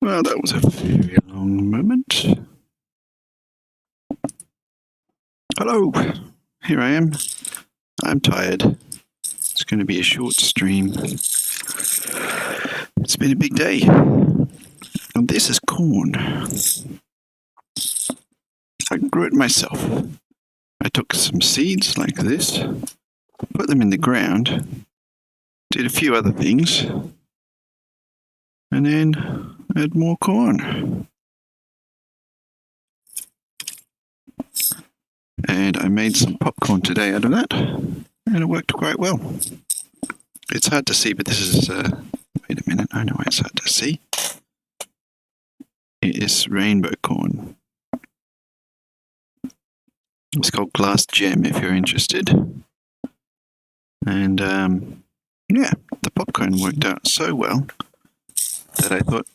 Well, that was a very long moment. Hello, here I am. I'm tired. It's going to be a short stream. It's been a big day. And this is corn. I grew it myself. I took some seeds like this, put them in the ground, did a few other things, and then had more corn. And I made some popcorn today out of that, and it worked quite well. It's hard to see, but this is, wait a minute, I know why it's hard to see. It is rainbow corn. It's called glass gem if you're interested. And, yeah, the popcorn worked out so well that I thought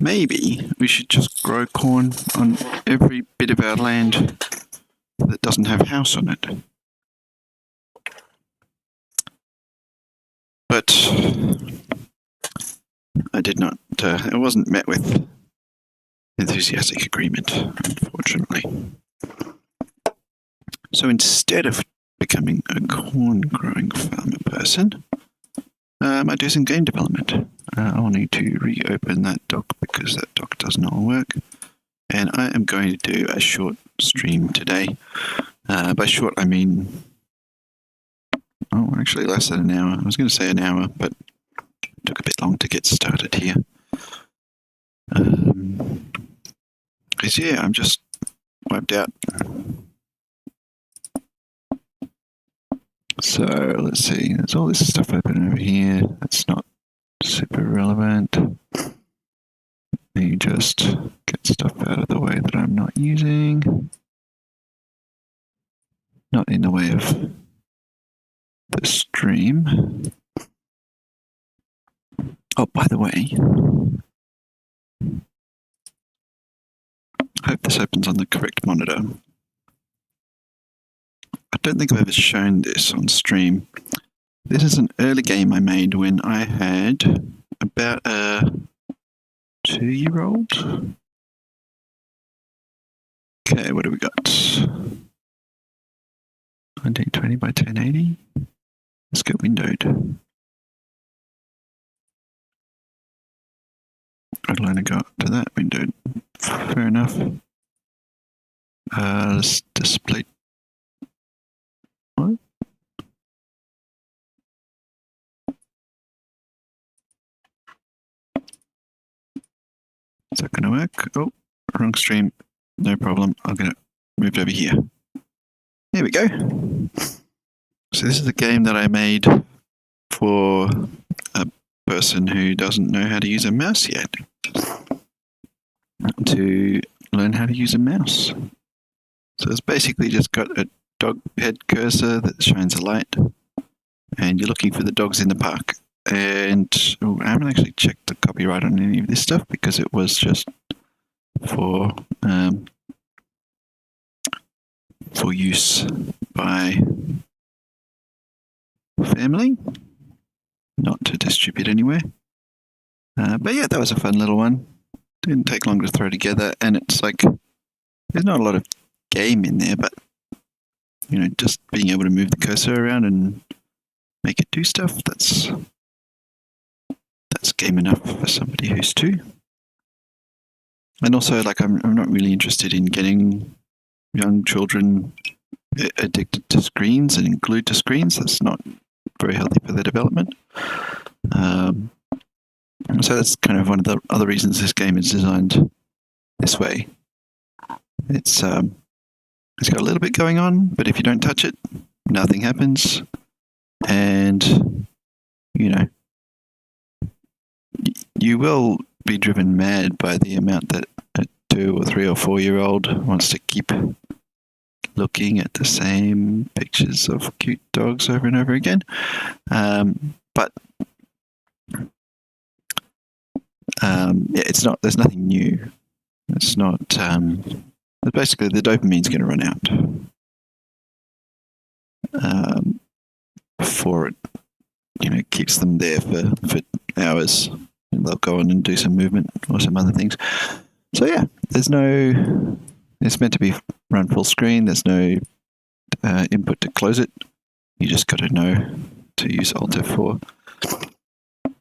maybe we should just grow corn on every bit of our land that doesn't have a house on it. But I did not, it wasn't met with enthusiastic agreement, unfortunately. So instead of becoming a corn growing farmer person, I do some game development. I'll need to reopen that dock because that dock does not work. And I am going to do a short stream today. By short, I mean, oh, actually less than an hour. I was going to say an hour, but it took a bit long to get started here. Because, yeah, I'm just wiped out. So, let's see. There's all this stuff open over here. That's not super relevant. Let me just get stuff out of the way that I'm not using. Not in the way of the stream. Oh, by the way, I hope this opens on the correct monitor. I don't think I've ever shown this on stream. This is an early game I made when I had about a 2-year-old. Okay, what do we got? 1920 by 1080. Let's get windowed. I'll only go up to that windowed. Fair enough. Let's display. What? Is that going to work? Oh, wrong stream. No problem. I'll get it moved over here. There we go. So this is a game that I made for a person who doesn't know how to use a mouse yet. To learn how to use a mouse. So it's basically just got a dog head cursor that shines a light, and you're looking for the dogs in the park. And I haven't actually checked the copyright on any of this stuff because it was just for use by family, not to distribute anywhere. But yeah, that was a fun little one. Didn't take long to throw together, and it's like there's not a lot of game in there, but you know, just being able to move the cursor around and make it do stuff, that's game enough for somebody who's 2. And also, like, I'm not really interested in getting young children addicted to screens and glued to screens. That's not very healthy for their development. So that's kind of one of the other reasons this game is designed this way. It's got a little bit going on, but if you don't touch it, nothing happens. And, you know, you will be driven mad by the amount that a 2 or 3 or 4-year-old wants to keep looking at the same pictures of cute dogs over and over again. But yeah, it's not. There's nothing new. It's not. Basically, the dopamine's going to run out before it, you know, keeps them there for hours. and they'll go on and do some movement or some other things. So yeah, there's no. It's meant to be run full screen. There's no input to close it. You just got to know to use Alt F4.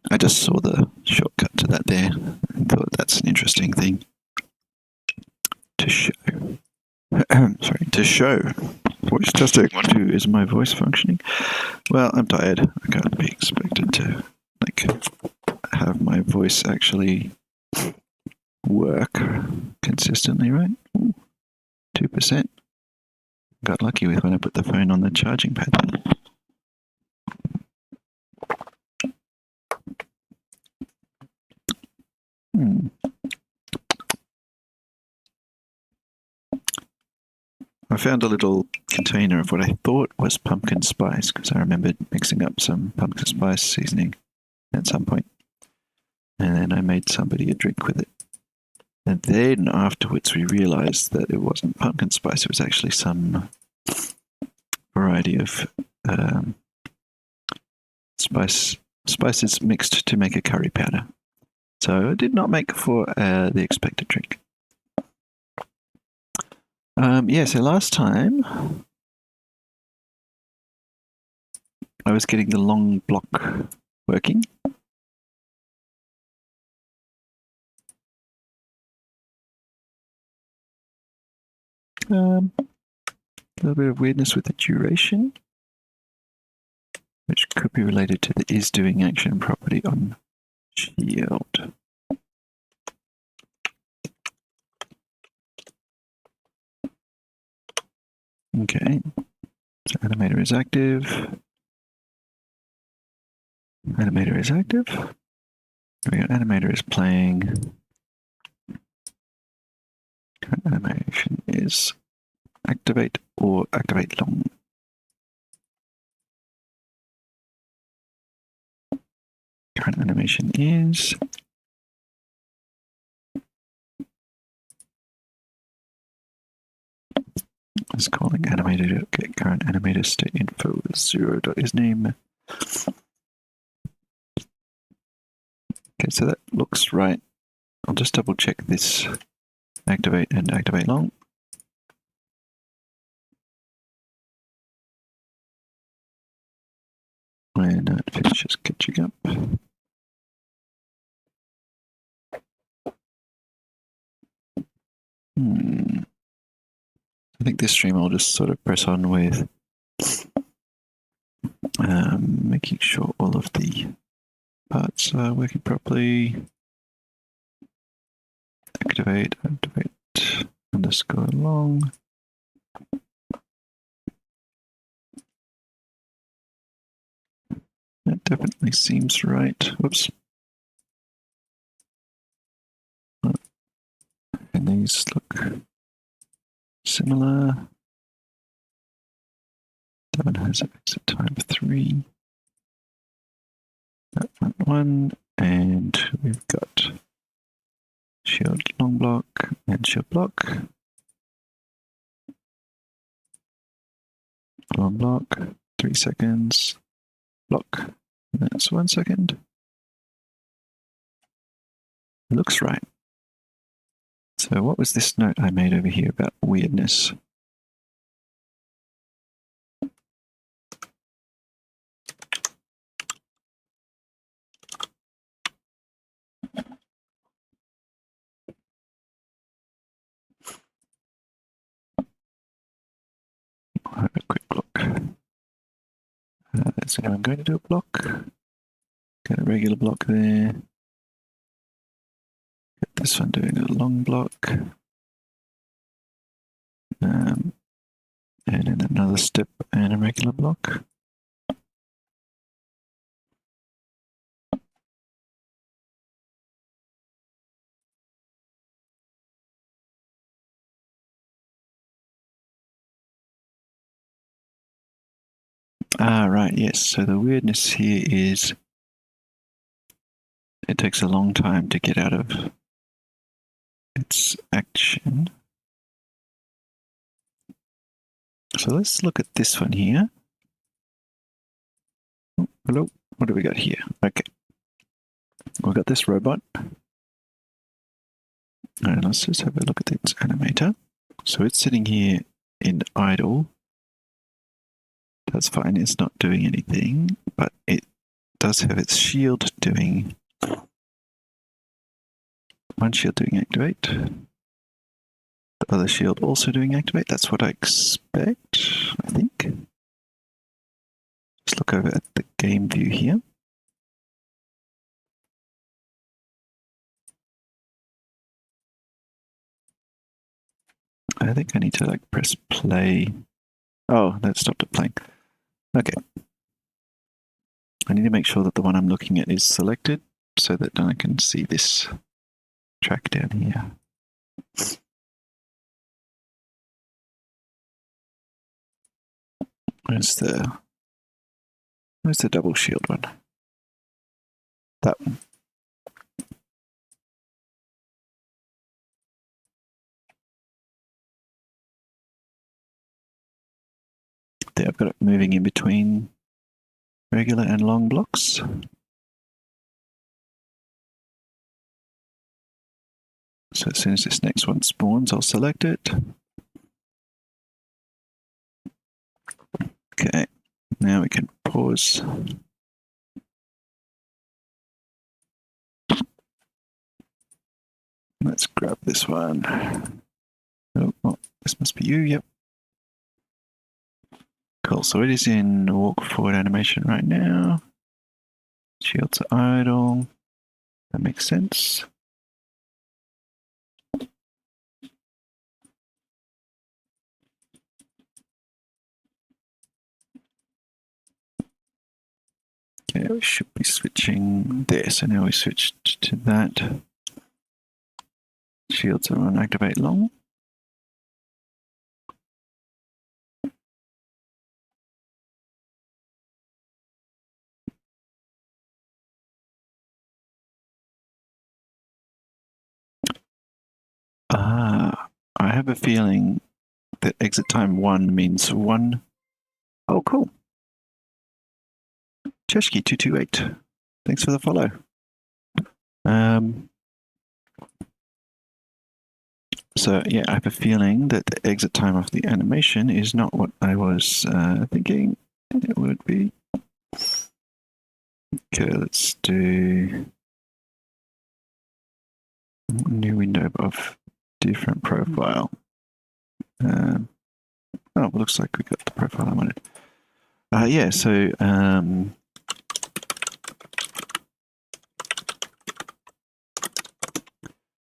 I just saw the shortcut to that there and thought that's an interesting thing to show. Sorry, to show. Voice testing. Is my voice functioning? Well, I'm tired. I can't be expected to have my voice actually work consistently, right? 2%. Got lucky with when I put the phone on the charging pad. I found a little container of what I thought was pumpkin spice because I remembered mixing up some pumpkin spice seasoning at some point. And then I made somebody a drink with it. And then afterwards we realized that it wasn't pumpkin spice, it was actually some variety of spices mixed to make a curry powder. So it did not make for the expected drink. So last time I was getting the long block working. A little bit of weirdness with the duration, which could be related to the isDoing action property on Shield. Okay, so animator is active. Animator is active. We got animator is playing. Current animation is activate or activate long. Current animation is calling animator to get current animator state info is 0.isName. Okay, so that looks right. I'll just double check this activate and activate long. And it finishes catching up. I think this stream I'll just sort of press on with making sure all of the parts are working properly. Activate underscore long. That definitely seems right. Whoops. And these look similar. That one has an exit time of 3. That one, and we've got shield long block and shield block. Long block, 3 seconds. Block, that's 1 second. It looks right. So what was this note I made over here about weirdness? I'll have a quick look. So I'm going to do a block. Get a regular block there. Get this one doing a long block. And then another step and a regular block. Right, yes. So the weirdness here is it takes a long time to get out of its action. So let's look at this one here. Oh, hello, what do we got here? Okay. we've got this robot. And let's just have a look at its animator. So it's sitting here in idle. That's fine, it's not doing anything, but it does have its shield doing. One shield doing activate. The other shield also doing activate. That's what I expect, I think. Let's look over at the game view here. I think I need to like press play. Oh, that stopped it playing. Okay. I need to make sure that the one I'm looking at is selected so that then I can see this track down here. Where's the double shield one? That one. There, I've got it moving in between regular and long blocks. So as soon as this next one spawns, I'll select it. Okay, now we can pause. Let's grab this one. Oh, this must be you, yep. Cool, so it is in walk forward animation right now. Shields are idle. That makes sense. Okay, we should be switching there. So now we switched to that. Shields are on activate long. I have a feeling that exit time 1 means 1. Oh, cool. Cheshki228. Thanks for the follow. So, yeah, I have a feeling that the exit time of the animation is not what I was thinking it would be. Okay, let's do a new window of different profile. Oh, it looks like we got the profile I wanted. Yeah, so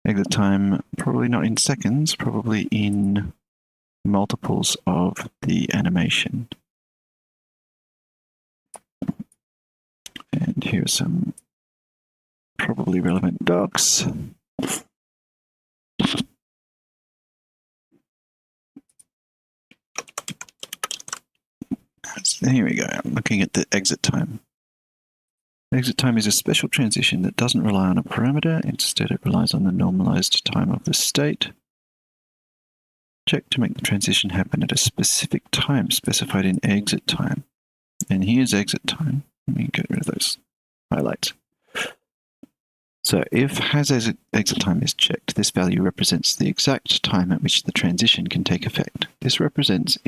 exit time, probably not in seconds, probably in multiples of the animation. And here are some probably relevant docs. So here we go. I'm looking at the exit time. Exit time is a special transition that doesn't rely on a parameter. Instead, it relies on the normalized time of the state. Check to make the transition happen at a specific time specified in exit time. And here's exit time. Let me get rid of those highlights. So if has exit time is checked, this value represents the exact time at which the transition can take effect. This is represented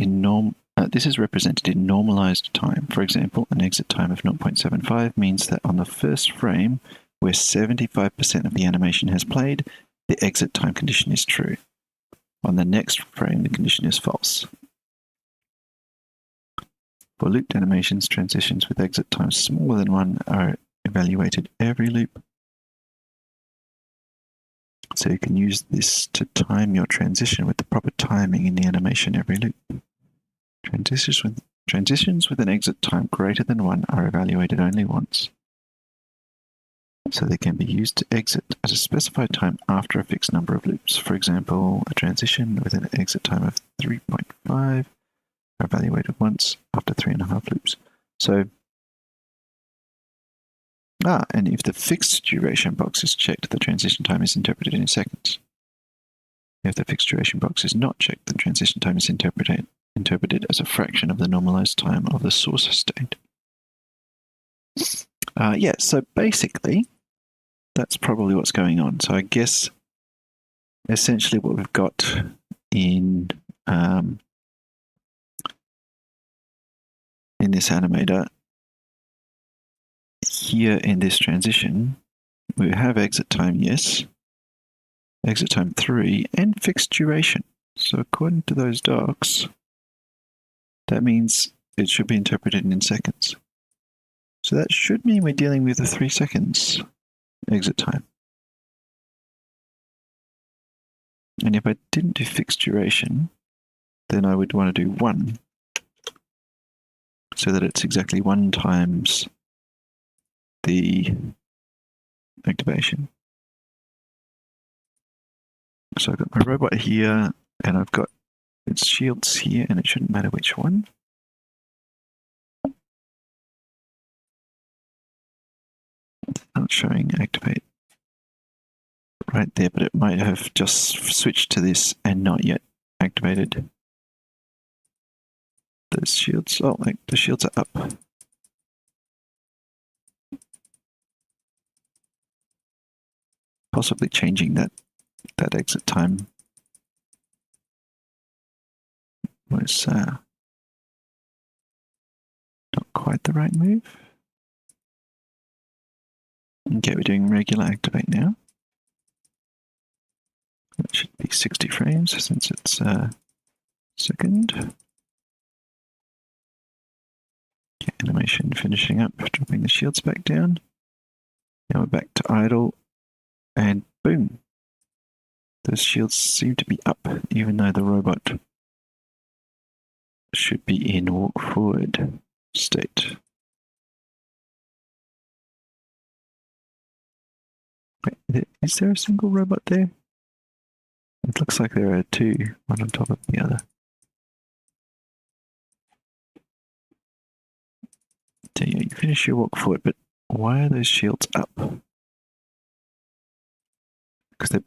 in normalized time. For example, an exit time of 0.75 means that on the first frame, where 75% of the animation has played, the exit time condition is true. On the next frame, the condition is false. For looped animations, transitions with exit times smaller than 1 are evaluated every loop. So you can use this to time your transition with the proper timing in the animation every loop. Transitions with an exit time greater than 1 are evaluated only once. So they can be used to exit at a specified time after a fixed number of loops. For example, a transition with an exit time of 3.5 are evaluated once after 3.5 loops. So, and if the fixed duration box is checked, the transition time is interpreted in seconds. If the fixed duration box is not checked, the transition time is interpreted as a fraction of the normalized time of the source state. Yeah, so basically, that's probably what's going on. So I guess essentially what we've got in this animator here in this transition, we have exit time, yes, exit time 3, and fixed duration. So according to those docs, that means it should be interpreted in seconds. So that should mean we're dealing with a 3 seconds exit time. And if I didn't do fixed duration, then I would want to do 1, so that it's exactly 1 times the activation. So I've got my robot here, and I've got its shields here, and it shouldn't matter which one. Not showing activate right there, but it might have just switched to this and not yet activated those shields. Oh, like the shields are up. Possibly changing that exit time was not quite the right move. Okay, we're doing regular activate now. That should be 60 frames since it's second. Okay, animation finishing up, dropping the shields back down. Now we're back to idle, and boom. Those shields seem to be up, even though the robot should be in walk forward state. Wait, is there a single robot there? It looks like there are 2, one on top of the other. So yeah, you finish your walk forward, but why are those shields up? Because they're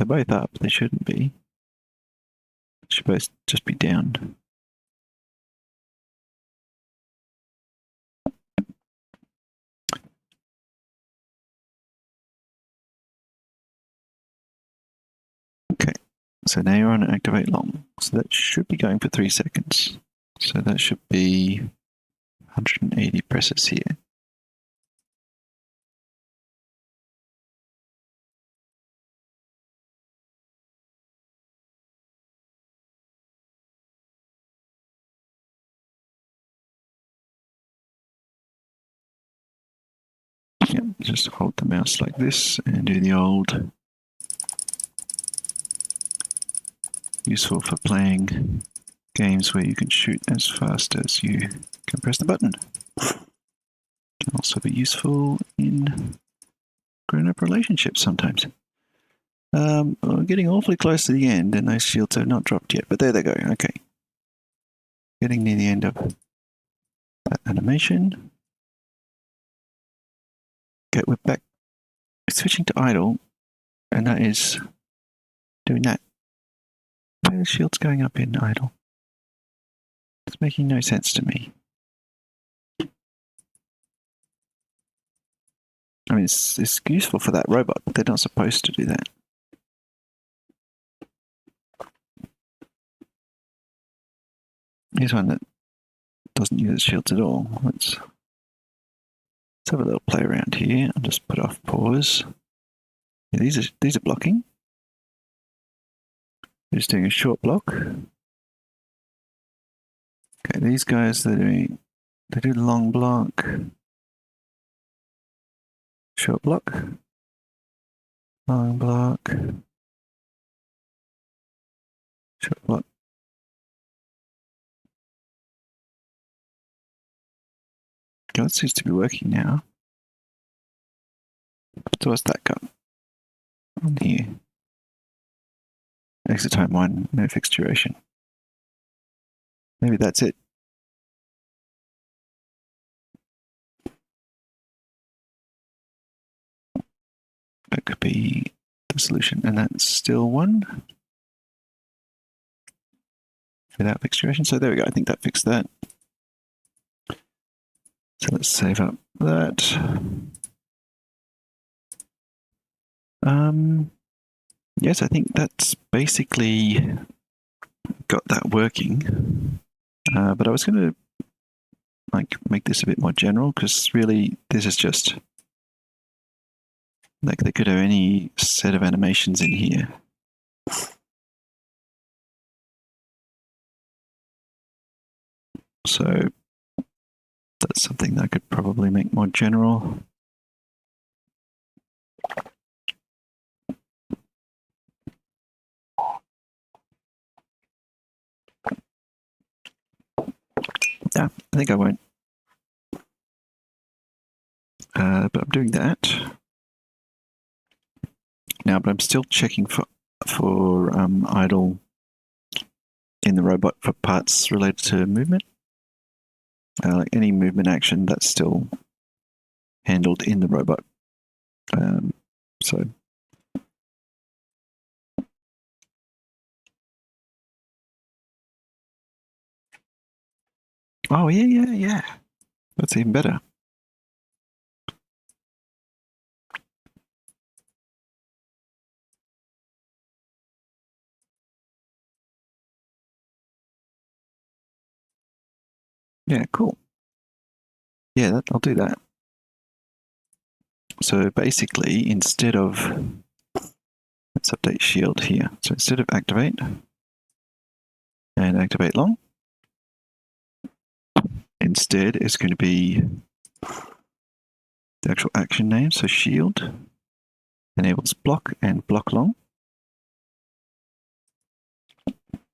both up. They shouldn't be. They should both just be down. Okay, so now you're on activate long. So that should be going for 3 seconds. So that should be 180 presses here. Yep, just hold the mouse like this and do the old useful for playing games where you can shoot as fast as you can press the button. Can also be useful in grown-up relationships sometimes. We're getting awfully close to the end, and those shields have not dropped yet, but there they go. Okay. Getting near the end of that animation. Okay, we're back. Switching to idle, and that is doing that. Why are the shields going up in idle? It's making no sense to me. I mean, it's useful for that robot, but they're not supposed to do that. Here's one that doesn't use its shields at all. Let's have a little play around here. I'll just put off pause. Yeah, these are blocking. They're just doing a short block. Okay, these guys they do long block. Short block. Long block. Short block. Okay, that seems to be working now. So what's that got on here? Exit time 1, no fixed duration. Maybe that's it. That could be the solution, and that's still 1 without fixed duration. So there we go. I think that fixed that. So let's save up that. Yes, I think that's basically got that working. But I was going to make this a bit more general because really this is just they could have any set of animations in here. So that's something that I could probably make more general. Yeah, I think I won't. But I'm doing that now. But I'm still checking for idle in the robot for parts related to movement. Like any movement action that's still handled in the robot. So oh yeah. That's even better. Yeah, cool. Yeah, I'll do that. So basically, instead of let's update shield here. So instead of activate and activate long, instead it's going to be the actual action name. So shield enables block and block long.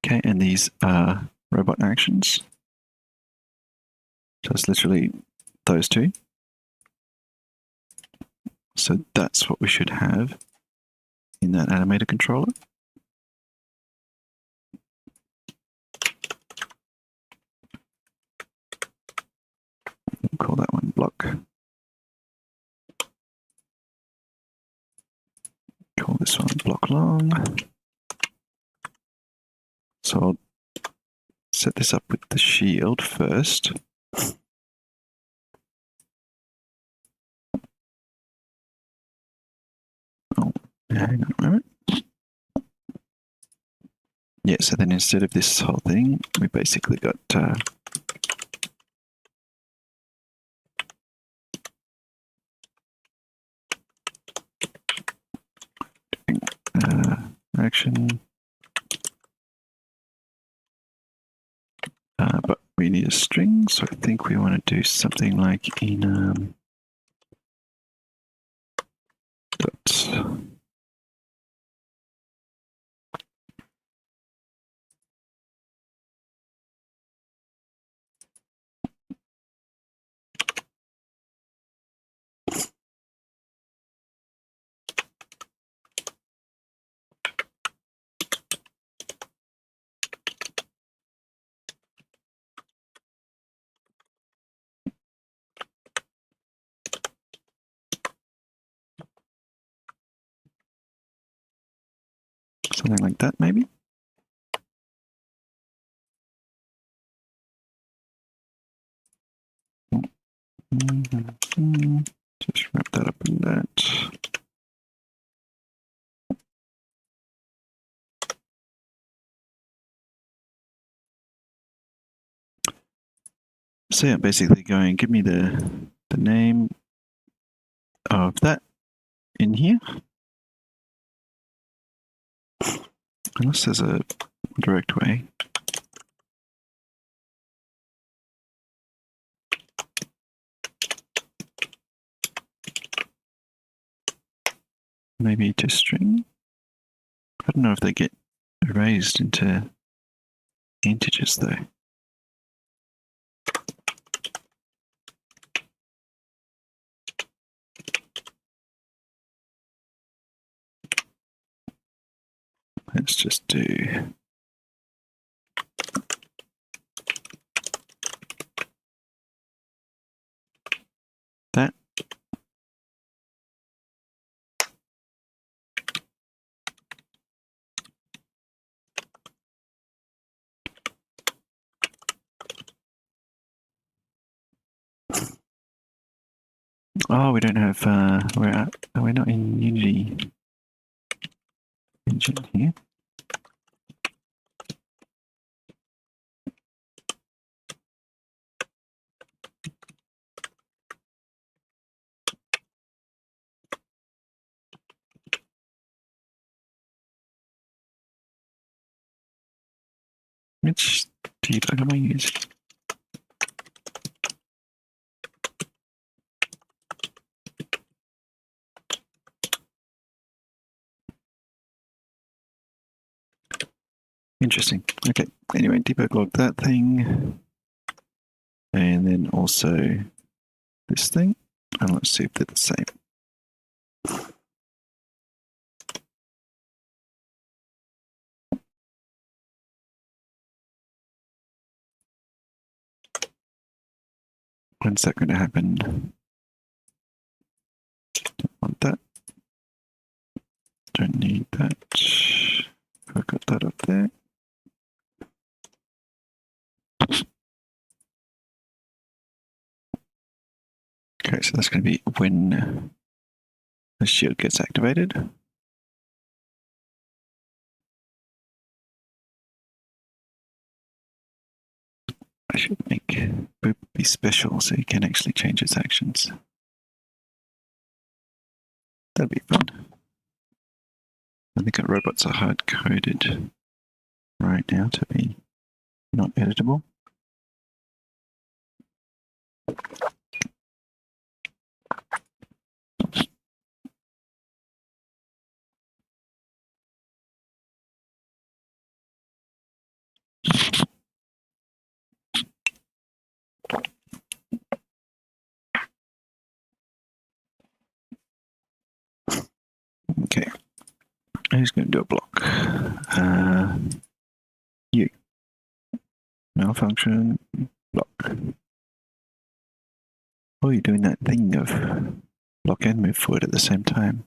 Okay, and these are robot actions. So it's literally those two. So that's what we should have in that animator controller. We'll call that one block. Call this one block long. So I'll set this up with the shield first. Oh, hang on a moment. Yeah, so then instead of this whole thing, we basically got action, but we need a string, so I think we want to do something like in dot. Something like that, maybe. Just wrap that up in that. So yeah, basically going, give me the name of that in here. Unless there's a direct way. Maybe to string. I don't know if they get erased into integers though. Let's just do that. Oh, we don't have, we're not in Unity. engine here. Which debug am I using? Interesting. Okay. Anyway, debug log that thing. And then also this thing. And let's see if they're the same. When's that going to happen? Don't want that. Don't need that. I've got that up there. Okay, so that's going to be when the shield gets activated. I should make Boop be special so you can actually change its actions. That'd be fun. I think our robots are hard-coded right now to be not editable. Okay, who's going to do a block? You. Malfunction, block. Oh, you're doing that thing of block and move forward at the same time.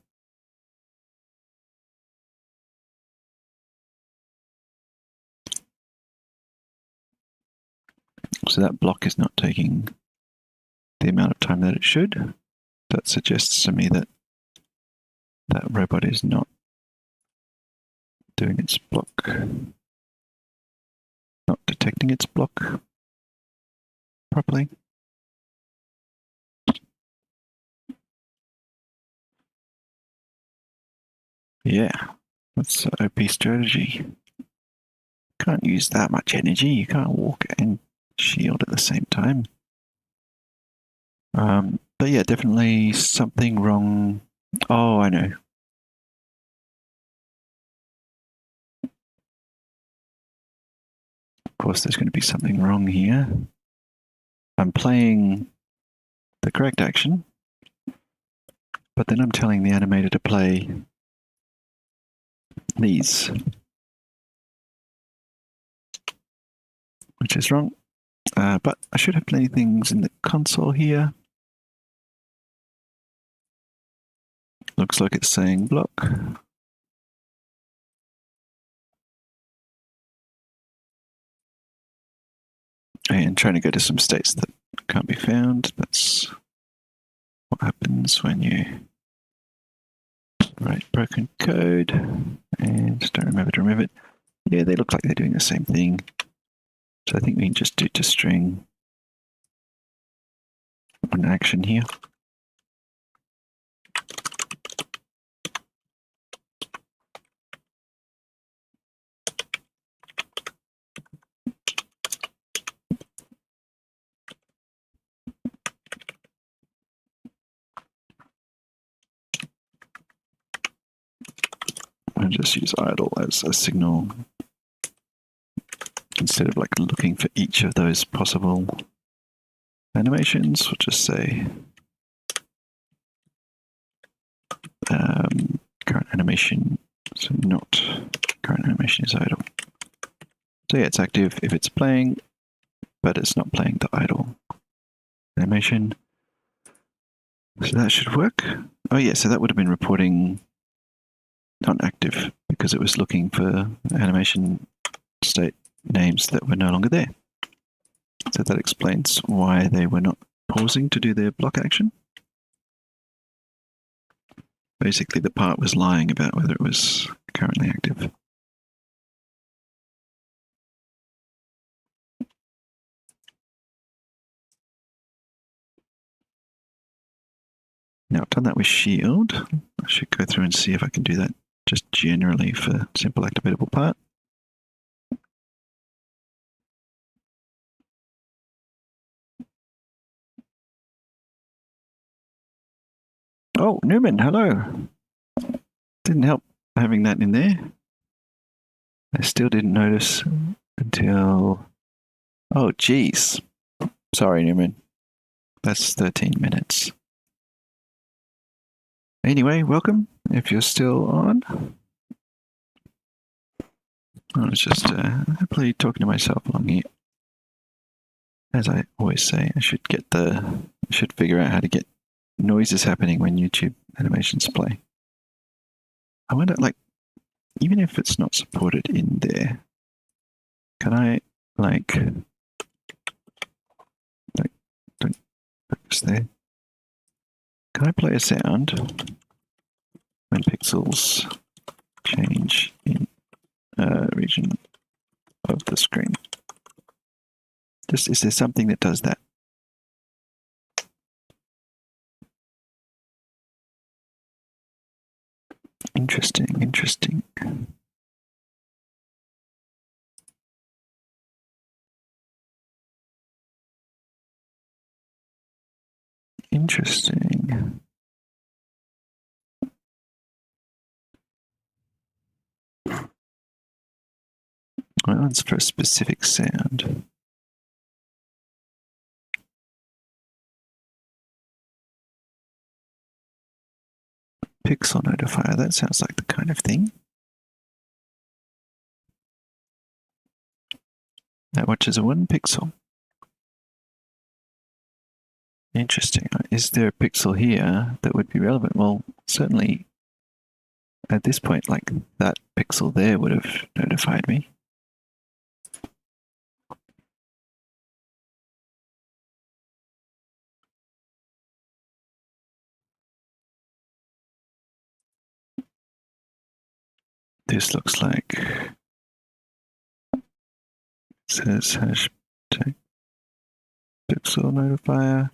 So that block is not taking the amount of time that it should. That suggests to me that that robot is not doing its block, not detecting its block properly. Yeah, that's an OP strategy. Can't use that much energy. You can't walk and shield at the same time. But yeah, definitely something wrong. Oh, I know. Of course, there's going to be something wrong here. I'm playing the correct action, but then I'm telling the animator to play these, which is wrong. But I should have plenty of things in the console here. Looks like it's saying block. And trying to go to some states that can't be found. That's what happens when you write broken code and don't remember to remove it. Yeah, they look like they're doing the same thing. So I think we can just do to string an action here. And just use idle as a signal instead of like looking for each of those possible animations. We'll just say current animation, so not current animation is idle. So yeah, it's active if it's playing, but it's not playing the idle animation. So that should work. Oh yeah, so that would have been reporting not active because it was looking for animation state names that were no longer there. So that explains why they were not pausing to do their block action. Basically, the part was lying about whether it was currently active. Now I've done that with shield. I should go through and see if I can do that just generally for simple activatable part. Oh, Newman, hello. Didn't help having that in there. I still didn't notice until... Oh, geez. Sorry, Newman. That's 13 minutes. Anyway, welcome, if you're still on. I was just happily talking to myself along here. As I always say, I should figure out how to get noises happening when YouTube animations play. I wonder, like, even if it's not supported in there, can I, don't focus there. Can I play a sound when pixels change in a region of the screen? Is there something that does that? Interesting. Interesting. Well, it's for a specific sound. Pixel notifier, that sounds like the kind of thing. That watches a 1 pixel. Interesting. Is there a pixel here that would be relevant? Well, certainly at this point, like that pixel there would have notified me. This looks like it says hashtag pixel notifier.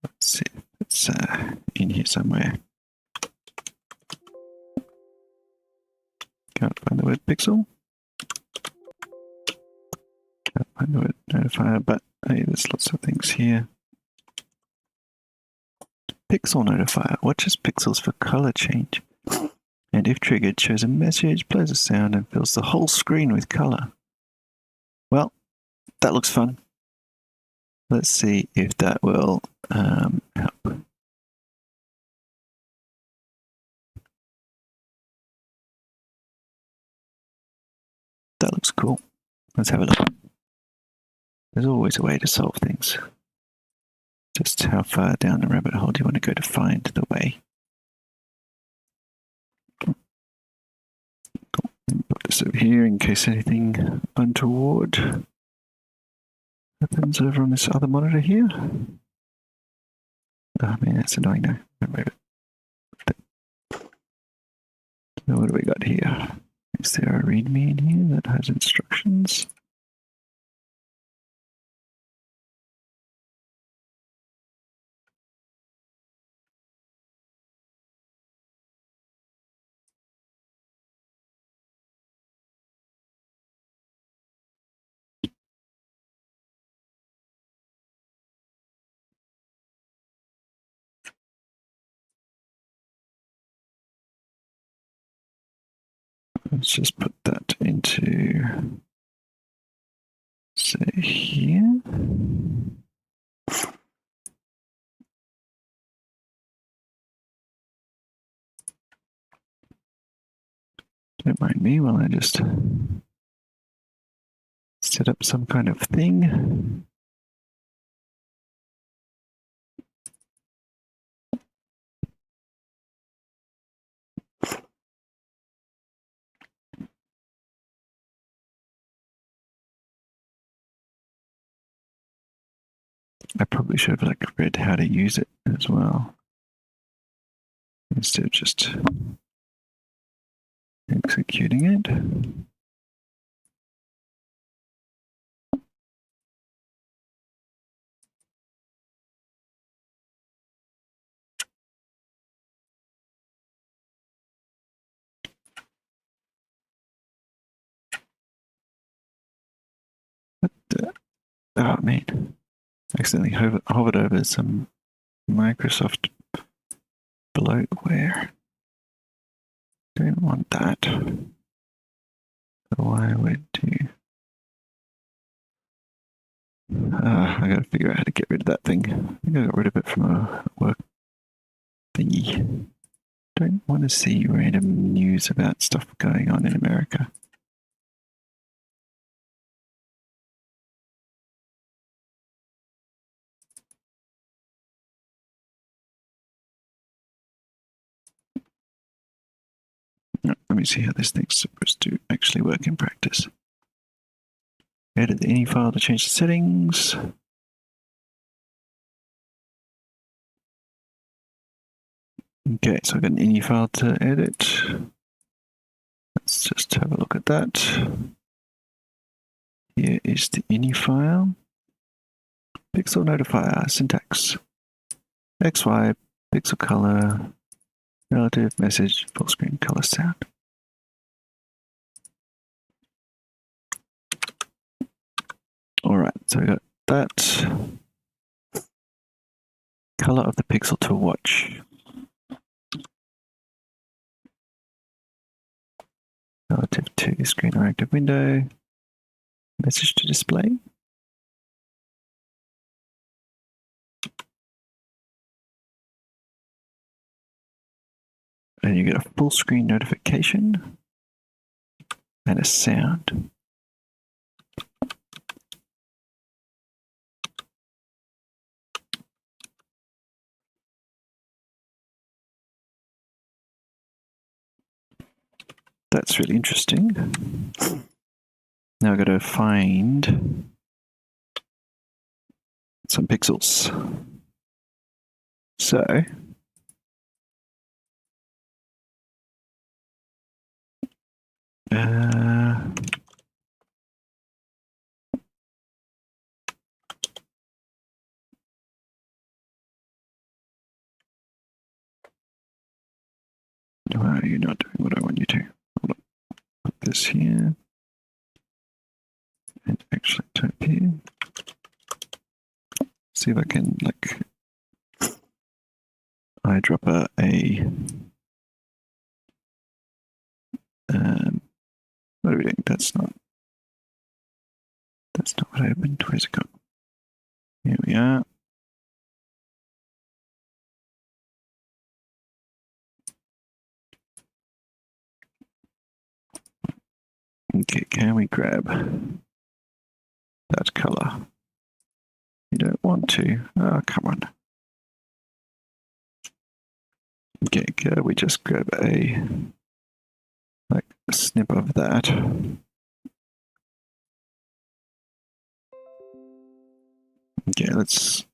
Let's see if it's in here somewhere. Can't find the word pixel. Can't find the word notifier, but hey, there's lots of things here. Pixel notifier watches pixels for color change. And if triggered, shows a message, plays a sound, and fills the whole screen with color. Well, that looks fun. Let's see if that will help. That looks cool. Let's have a look. There's always a way to solve things. Just how far down the rabbit hole do you want to go to find the way? Put this over here in case anything untoward happens over on this other monitor here. Oh man, that's annoying now. Move it. So what do we got here? Is there a README in here that has instructions? Let's just put that into, say, here. Don't mind me while I just set up some kind of thing. I probably should have read how to use it as well, instead of just Executing it. What the? Oh man. Accidentally hovered over some Microsoft bloatware. Don't want that. So I would do. I gotta figure out how to get rid of that thing. I think I got rid of it from a work thingy. Don't want to see random news about stuff going on in America. Let me see how this thing's supposed to actually work in practice. Edit the ini file to change the settings. Okay, so I've got an ini file to edit. Let's just have a look at that. Here is the ini file. Pixel notifier, syntax. XY, pixel color, relative, message, full screen, color, sound. All right, so we got that. Color of the pixel to watch. Relative to screen or active window. Message to display. And you get a full screen notification and a sound. That's really interesting. Now I've got to find some pixels. So why are you not doing what I want you to? Hold on. Put this here and actually type here. See if I can like eyedropper a what are we doing? That's not what I opened. Where's it gone? Here we are. Okay, can we grab that color? You don't want to. Oh, come on. Okay, can we just grab a snip of that? Okay, let's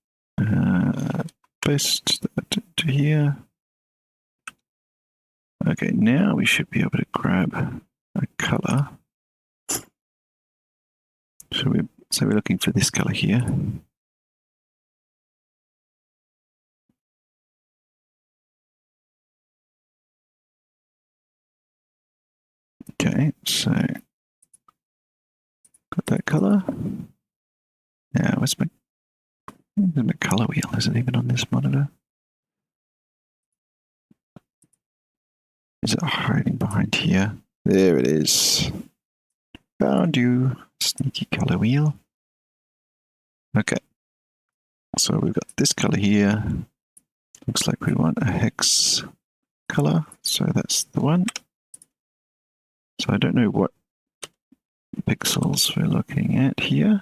paste that into here. Okay, now we should be able to grab a color. So we're looking for this color here. Okay, so got that color. Now where's my color wheel? Is it even on this monitor? Is it hiding behind here? There it is. Found you, sneaky color wheel. Okay, so we've got this color here. Looks like we want a hex color, so that's the one. So I don't know what pixels we're looking at here.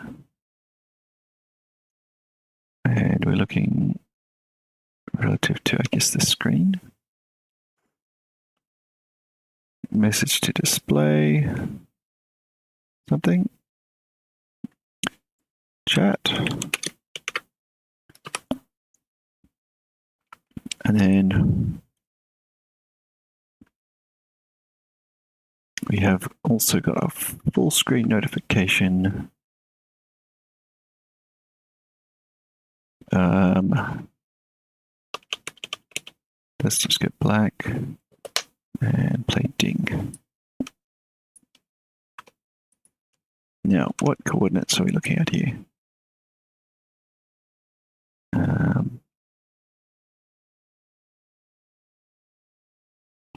And we're looking relative to, I guess, the screen. Message to display. Something. Chat. And then We have also got a full screen notification. Let's just get black and play ding. Now, what coordinates are we looking at here?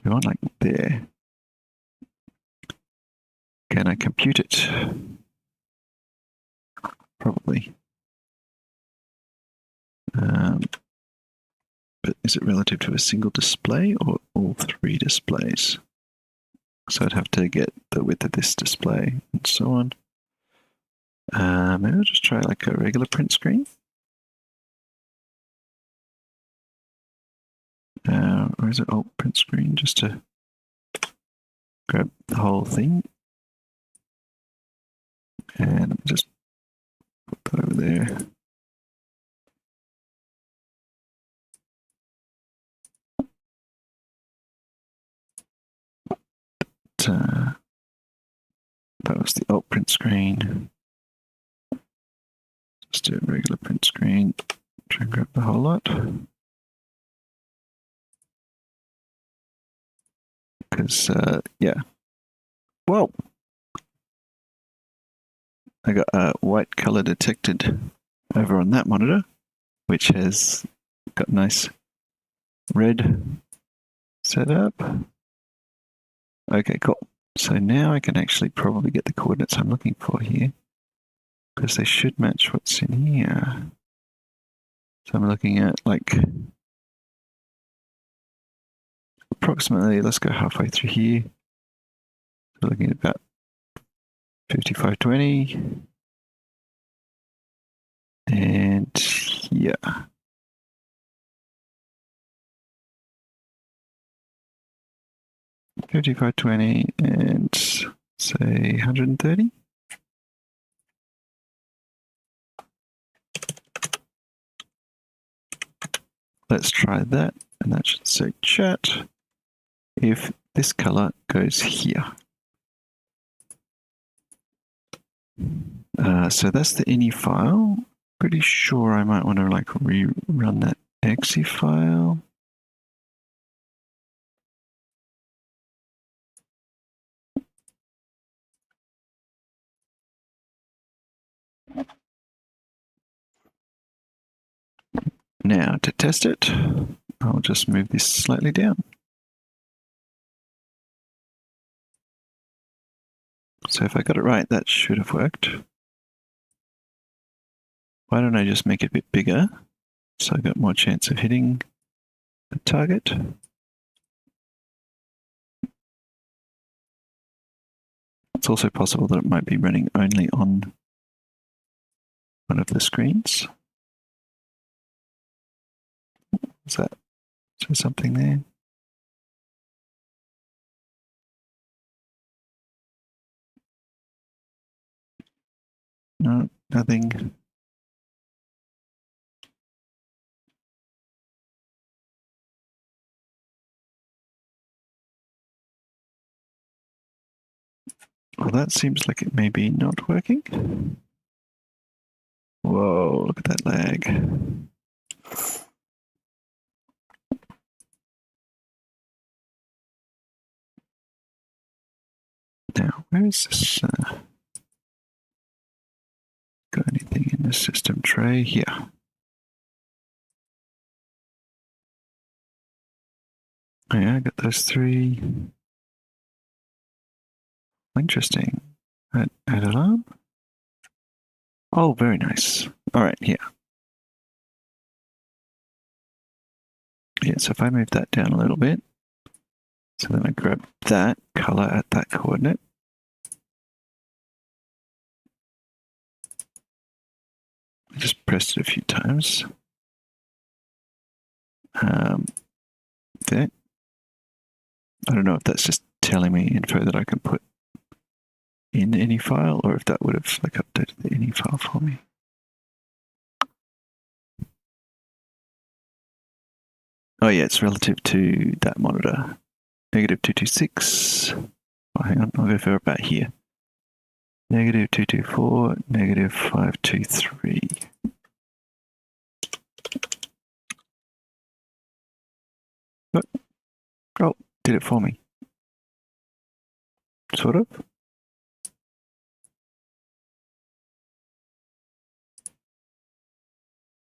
We want like there. Can I compute it? Probably. But is it relative to a single display or all three displays? So I'd have to get the width of this display and so on. Maybe I'll just try like a regular print screen. Or is it alt print screen just to grab the whole thing? And just put that over there. That was the alt print screen. Just do a regular print screen. Try and grab the whole lot. Because, yeah. Whoa! I got a white color detected over on that monitor, which has got nice red setup. Okay, cool. So now I can actually probably get the coordinates I'm looking for here, because they should match what's in here. So I'm looking at like approximately, let's go halfway through here. So looking at about 5520. And yeah. $55.20 and say 130. Let's try that, and that should say chat if this color goes here. So that's the ini file. Pretty sure I might want to like rerun that exe file. Now to test it, I'll just move this slightly down. So if I got it right, that should have worked. Why don't I just make it a bit bigger so I got more chance of hitting the target? It's also possible that it might be running only on one of the screens. Is there something there? No, nothing. Well, that seems like it may be not working. Whoa, look at that lag. Now, where is this? Got anything in the system tray? Here. Oh yeah, I got those three. Interesting. Add alarm. Oh, very nice. All right, here. Yeah, so if I move that down a little bit, so then I grab that color at that coordinate. I just pressed it a few times. There. I don't know if that's just telling me info that I can put in any file, or if that would have like updated the any file for me. Oh yeah, it's relative to that monitor. -226. Oh, hang on, I'll go for about here. -224, -523. Oh, did it for me. Sort of.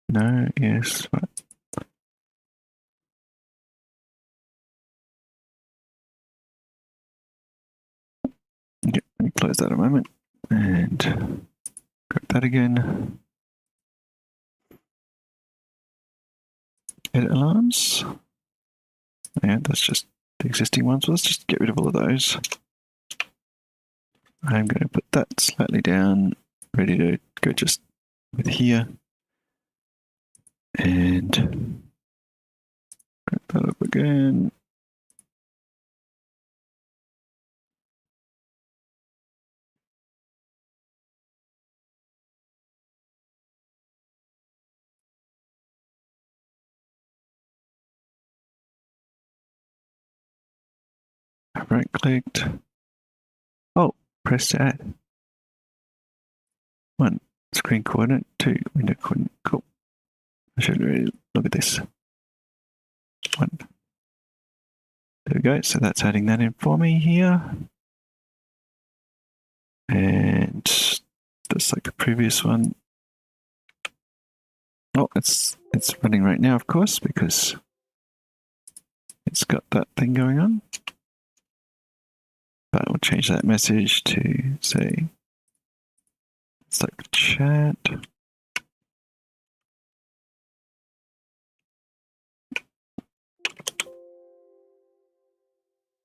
No, yes, right. Okay, let me close that a moment and grab that again. Edit alarms. Yeah, that's just the existing ones. So let's just get rid of all of those. I'm going to put that slightly down, ready to go just with here. And grab that up again. I've right clicked. Oh, press to add. 1, screen coordinate. 2, window coordinate. Cool. I should really look at this. 1. There we go. So that's adding that in for me here. And just like the previous one. Oh, it's running right now, of course, because it's got that thing going on. But we'll change that message to say, it's like chat.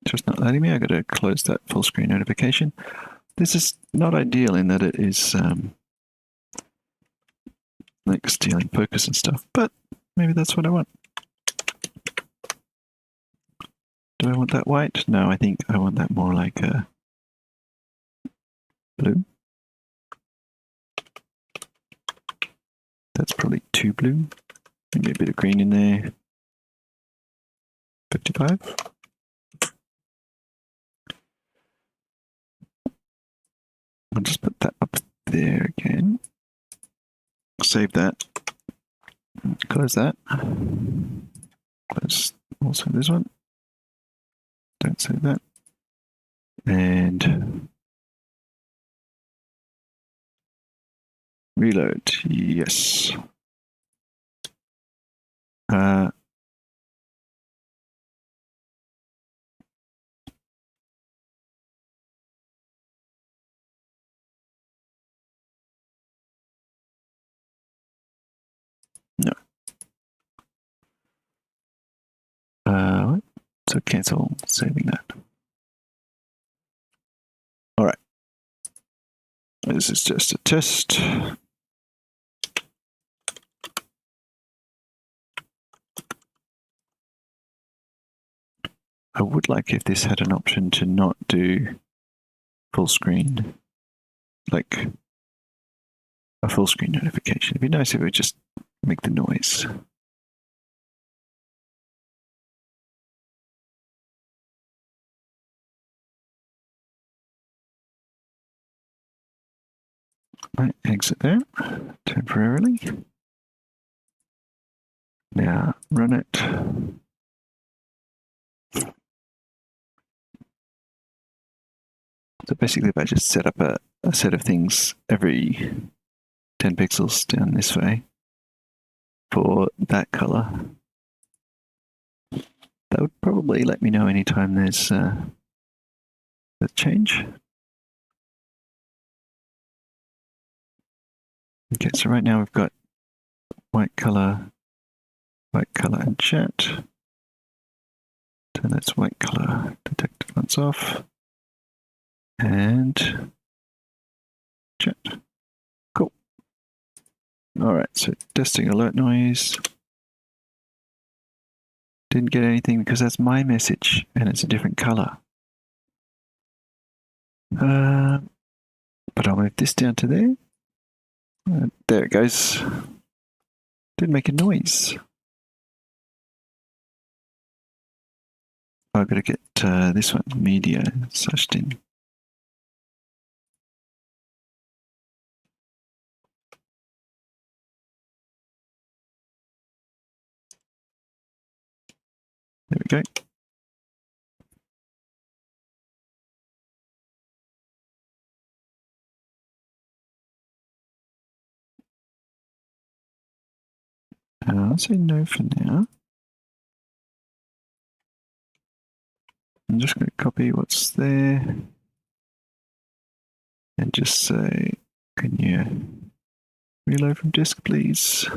Just not letting me. I got to close that full screen notification. This is not ideal in that it is like stealing focus and stuff, but maybe that's what I want. Do I want that white? No, I think I want that more like a blue. That's probably too blue. Maybe a bit of green in there. 55. I'll just put that up there again. Save that. Close that. Close also this one. Don't save that. And reload. Yes. No. So cancel saving that. All right. This is just a test. I would like if this had an option to not do full screen, like a full screen notification. It'd be nice if it would just make the noise. Right, exit there temporarily. Now run it. So basically, if I just set up a set of things every 10 pixels down this way for that color, that would probably let me know anytime there's a change. Okay, so right now we've got white color and chat. Turn that's white color detected once off. And chat. Cool. All right, so testing alert noise. Didn't get anything because that's my message and it's a different color. But I'll move this down to there. There it goes. Didn't make a noise. I've got to get this one, media /din. There we go. I'll say no for now. I'm just going to copy what's there and just say, can you reload from disk, please?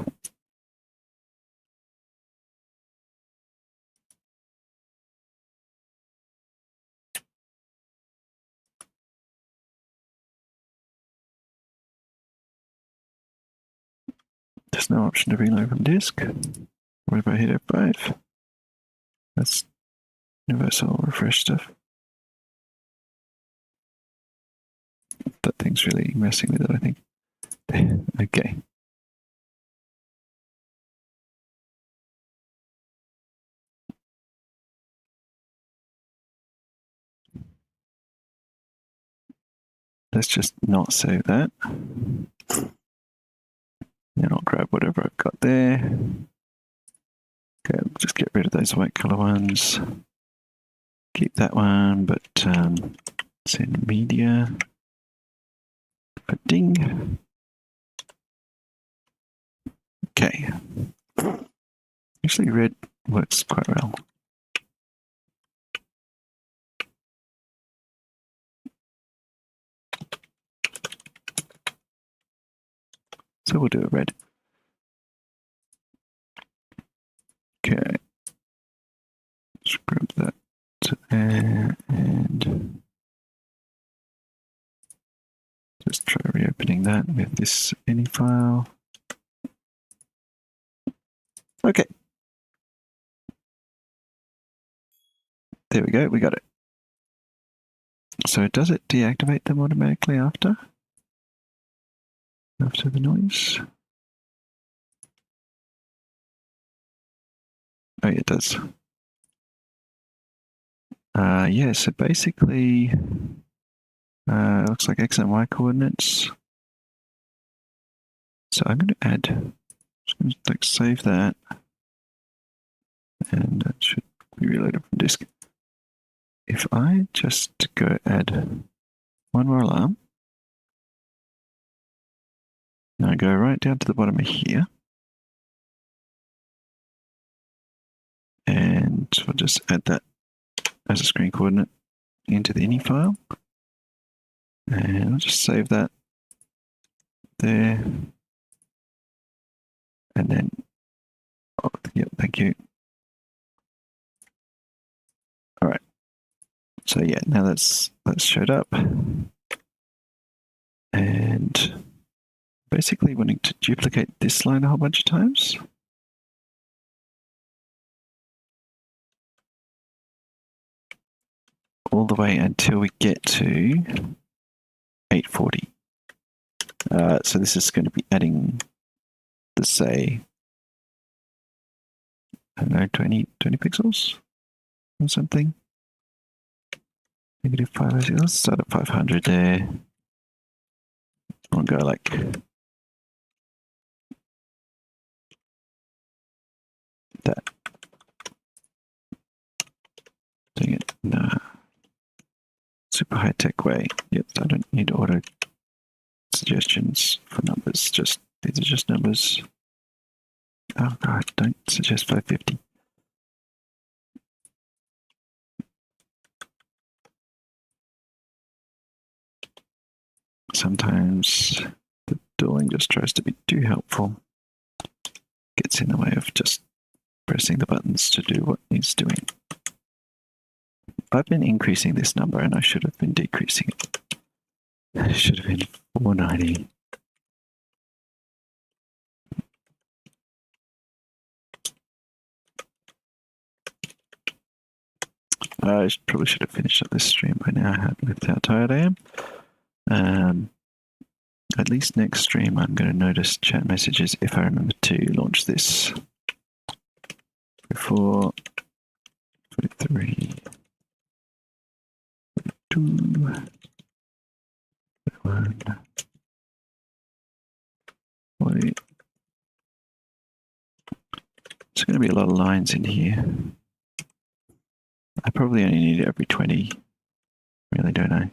There's no option to reload from disk. What if I hit F5? That's universal refresh stuff. That thing's really messing with it, I think. Okay. Let's just not save that. Then I'll grab whatever I've got there. Okay, I'll just get rid of those white color ones. Keep that one, but send media. Ding. Okay. Actually, red works quite well. So we'll do a red. Okay. Let's grab that to there and just try reopening that with this any file. Okay. There we go, we got it. So does it deactivate them automatically after the noise? Oh, yeah, it does. Yeah, so basically, it looks like X and Y coordinates. So I'm going to add, just going to save that, and that should be reloaded from disk. If I just go add one more alarm, and I go right down to the bottom of here, and we'll just add that as a screen coordinate into the ini file, and I'll just save that there, and then, oh, yeah, thank you. All right. So yeah, now that's showed up, and basically wanting to duplicate this line a whole bunch of times. All the way until we get to 840. So this is going to be adding, let's say, I don't know, 20 pixels or something. Negative 500. Let's start at 500 there. I'll go like that. Doing it in a super high-tech way. Yep, I don't need auto suggestions for numbers. Just these are just numbers. Oh god, don't suggest 550. Sometimes the tooling just tries to be too helpful. Gets in the way of just pressing the buttons to do what needs doing. I've been increasing this number and I should have been decreasing it. It should have been 490. I probably should have finished up this stream by now with how tired I am. At least next stream I'm going to notice chat messages if I remember to launch this before 23. 2, 1, 40. There's going to be a lot of lines in here. I probably only need it every 20, really, don't I?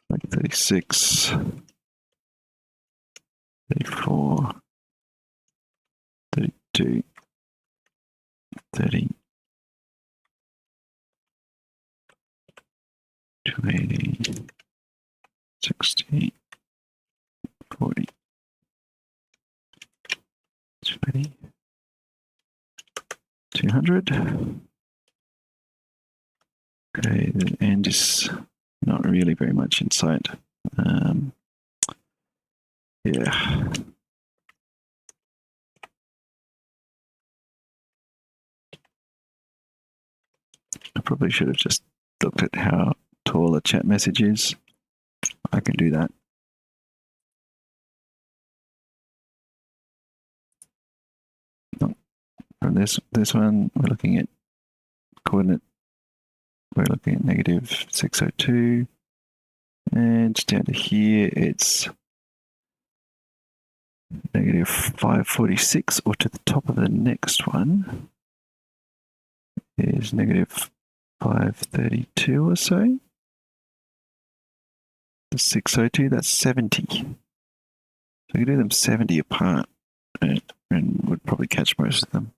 Like 36, 34, 32, 30, 280, 60, 40, 20, 200. Okay, the end is not really very much in sight. Yeah. I probably should have just looked at how tall a chat message is. I can do that. From this one, we're looking at coordinate. We're looking at negative 602, and down to here it's negative 546, or to the top of the next one is negative 532 or so. The 602, that's 70. So we could do them 70 apart and would probably catch most of them.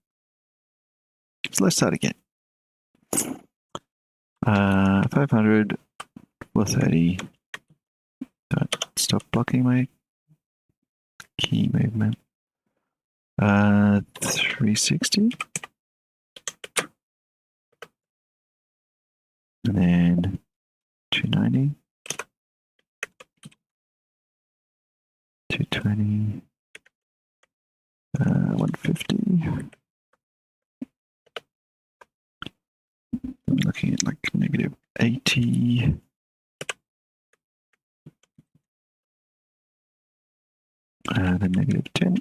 So let's start again. 500, 430. Stop blocking my key movement. 360. And then 290. 220. 150. I'm looking at like negative 80. Then negative 10.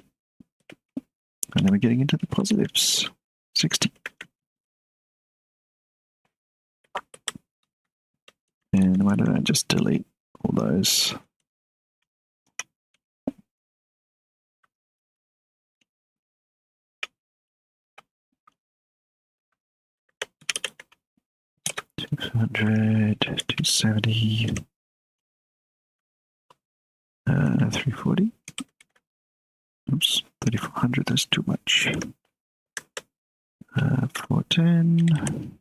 And then we're getting into the positives. 60. And why don't I just delete all those? $200, 270, 340. Oops, 3400, that's too much. 410,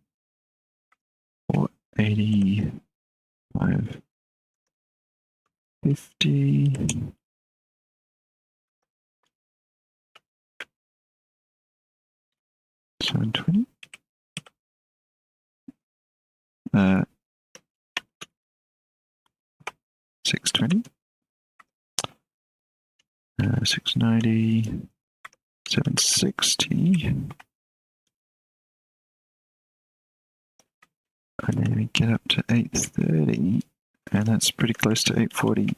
480, 550, 720, 620, 690, 760, and then we get up to 830, and that's pretty close to 840.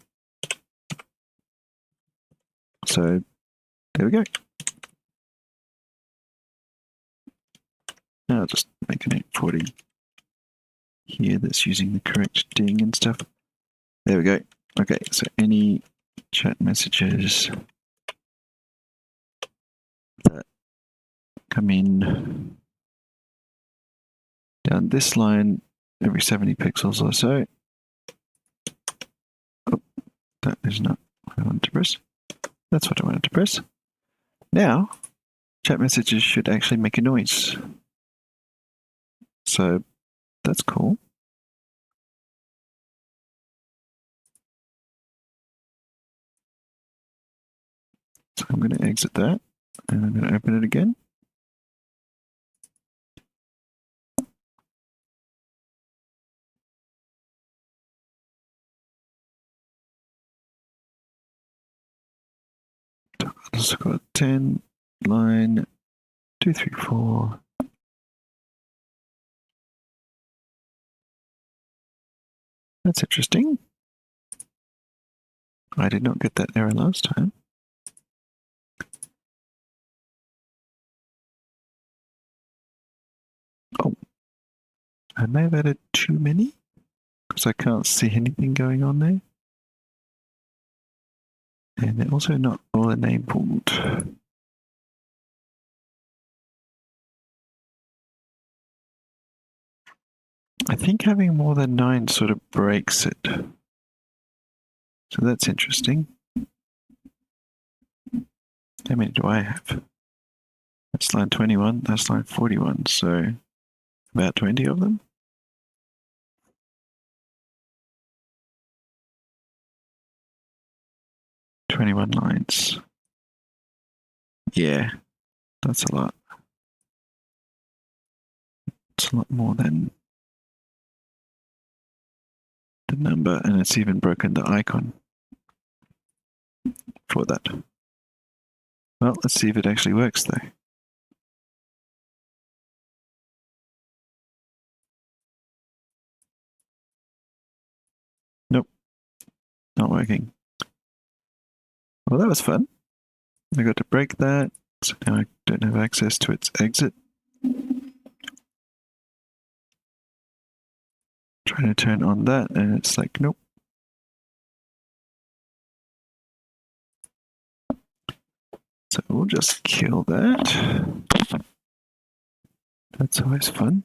So there we go. Now I'll just make an 840 here that's using the correct ding and stuff. There we go. Okay, so any chat messages that come in down this line every 70 pixels or so. Oh, that is not what I wanted to press. That's what I wanted to press. Now, chat messages should actually make a noise. So that's cool. So I'm going to exit that, and I'm going to open it again. So I've got 10, line 2, 3, 4. That's interesting. I did not get that error last time. Oh, I may have added too many. because I can't see anything going on there. And they're also not all enabled. I think having more than 9 sort of breaks it. So that's interesting. How many do I have? That's line 21, that's line 41, so about 20 of them. "21 lines. Yeah, that's a lot. It's a lot more than the number, and it's even broken the icon for that. Well, let's see if it actually works though. Nope, not working. Well, that was fun. I got to break that, so now I don't have access to its exit. Trying to turn on that, and it's like, nope. So we'll just kill that. That's always fun.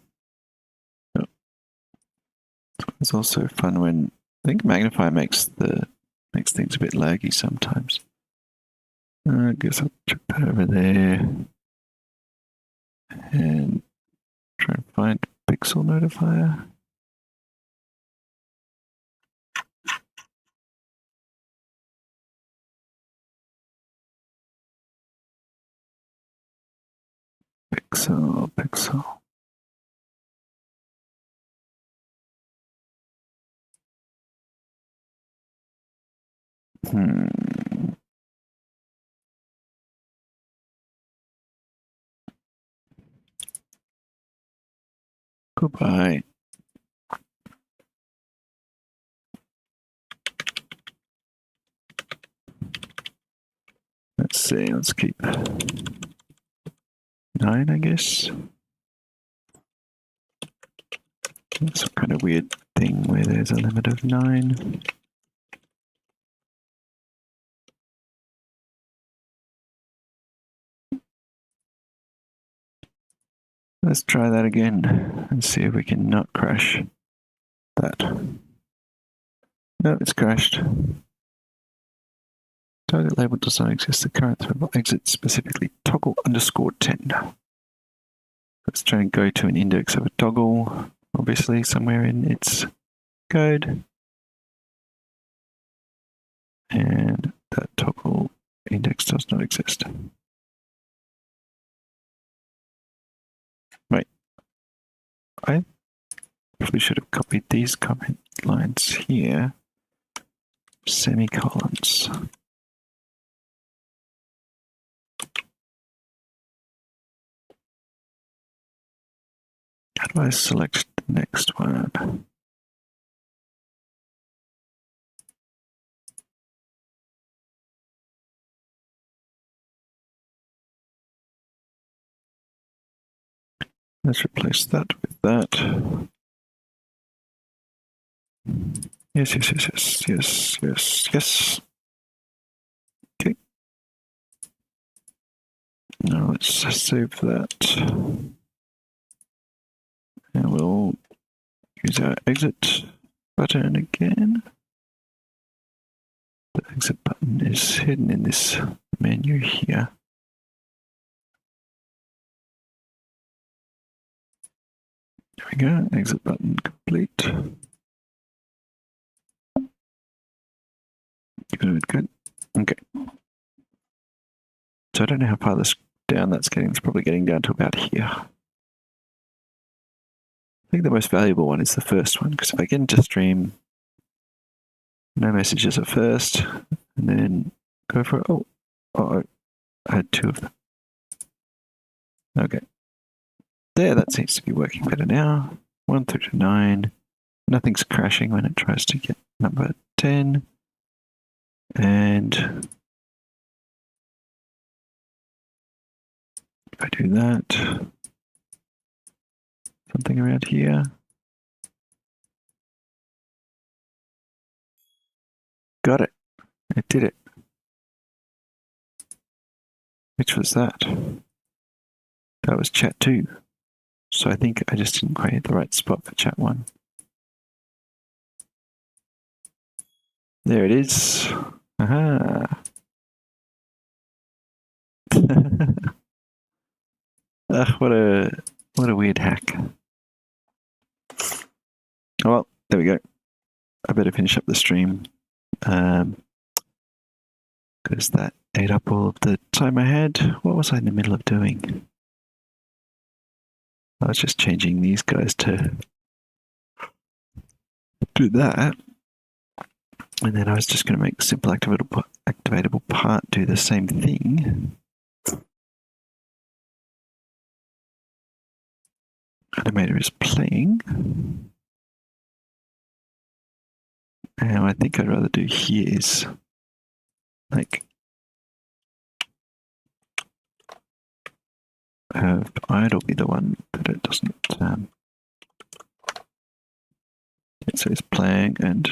Oh. It's also fun when I think Magnify makes things a bit laggy sometimes. I guess I'll chip that over there and try and find pixel notifier. Pixel. Goodbye. Let's see, let's keep 9, I guess. That's some kind of weird thing where there's a limit of 9. Let's try that again and see if we can not crash that. No, it's crashed. Target label does not exist. The current thread will exit specifically toggle _10. Let's try and go to an index of a toggle, obviously somewhere in its code. And that toggle index does not exist. Wait. I probably should have copied these comment lines here. Semicolons. How do I select the next one? Let's replace that with that. Yes. Okay. Now let's save that. And we'll use our exit button again. The exit button is hidden in this menu here. There we go, exit button complete. Good. Okay. So I don't know how far this down that's getting. It's probably getting down to about here. I think the most valuable one is the first one, because if I get into stream, no messages at first, and then go for it. Oh, I had 2 of them. Okay. There, that seems to be working better now. 1 through to 9. Nothing's crashing when it tries to get number 10. And if I do that, something around here. got it. It did it. Which was that? That was chat 2. So I think I just didn't quite hit the right spot for chat 1. There it is. Aha. Ugh, what a weird hack. Oh, well, there we go. I better finish up the stream. Because that ate up all of the time I had. What was I in the middle of doing? I was just changing these guys to do that. And then I was just going to make the simple activatable part do the same thing. Animator is playing. And what I think I'd rather do here is like have idle be the one that it doesn't. So it's playing and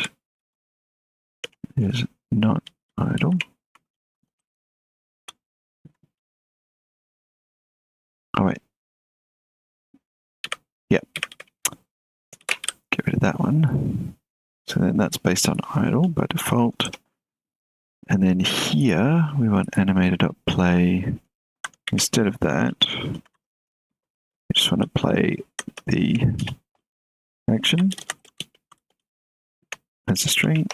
is not idle. Oh wait. Yep. Get rid of that one. So then that's based on idle by default. And then here we want animator.play. Instead of that, we just want to play the action as a string,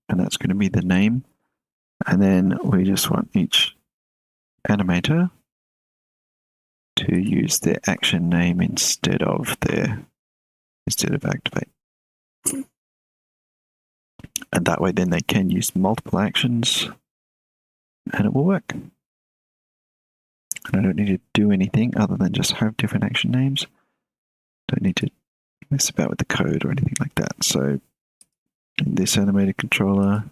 and that's going to be the name. And then we just want each animator to use their action name instead of activate. And that way then they can use multiple actions and it will work. And I don't need to do anything other than just have different action names. Don't need to mess about with the code or anything like that. So in this animated controller,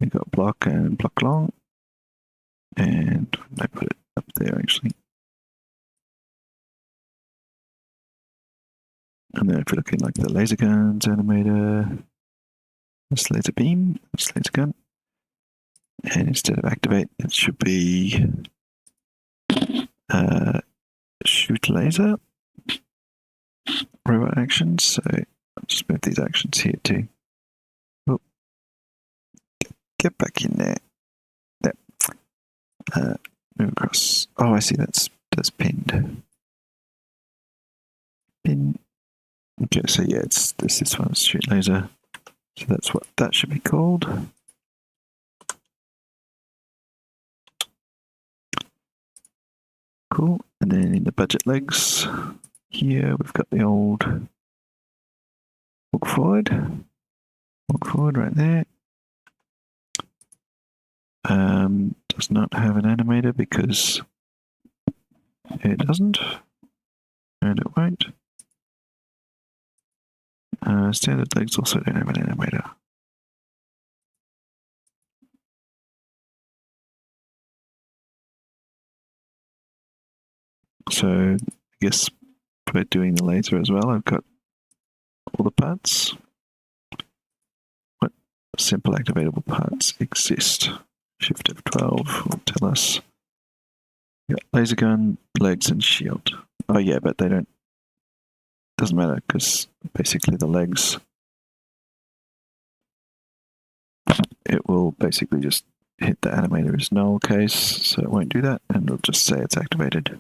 we've got block and block long. And I put it up there actually. And then if we're looking like the laser guns animator, this laser beam, this laser gun. And instead of activate, it should be shoot laser robot actions. So I'll just move these actions here too. Oh, get back in there. There. Move across. Oh, I see. That's pinned. Pin. Okay, so yeah, it's this one, shoot laser. So that's what that should be called. Cool. And then in the budget legs, here we've got the old walk forward right there. Does not have an animator because it doesn't, and it won't. Standard legs also don't have an animator. So I guess by doing the laser as well, I've got all the parts. What simple activatable parts exist? Shift F12 will tell us. We've got laser gun, legs, and shield. Oh yeah, but they don't. Doesn't matter because basically the legs, it will basically just hit the animator as null case, so it won't do that, and it'll just say it's activated.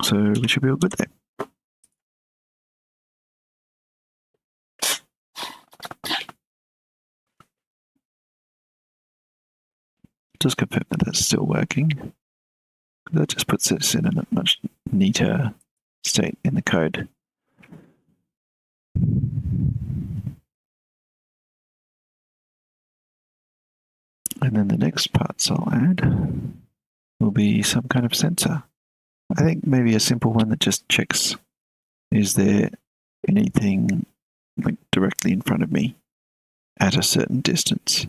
So we should be all good there. Just confirm that that's still working. That just puts this in a much neater state in the code. And then the next parts I'll add will be some kind of sensor. I think maybe a simple one that just checks, is there anything like directly in front of me at a certain distance?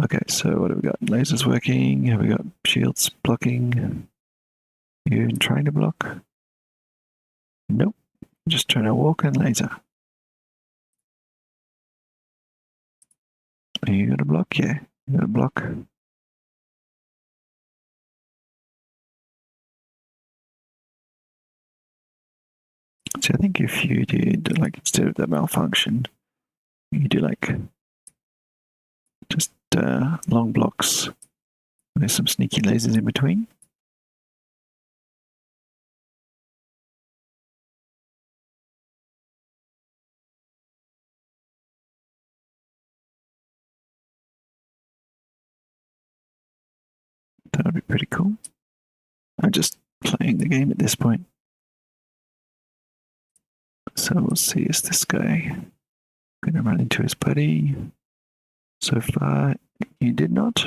Okay, so what have we got? Lasers working, have we got shields blocking? Even trying to block? Nope. Just trying to walk and laser. You got a block? Yeah. You got a block. So I think if you did, like, instead of the malfunction, you do, like, just long blocks with some sneaky lasers in between. That would be pretty cool. I'm just playing the game at this point. So we'll see, is this guy going to run into his buddy? So far, he did not.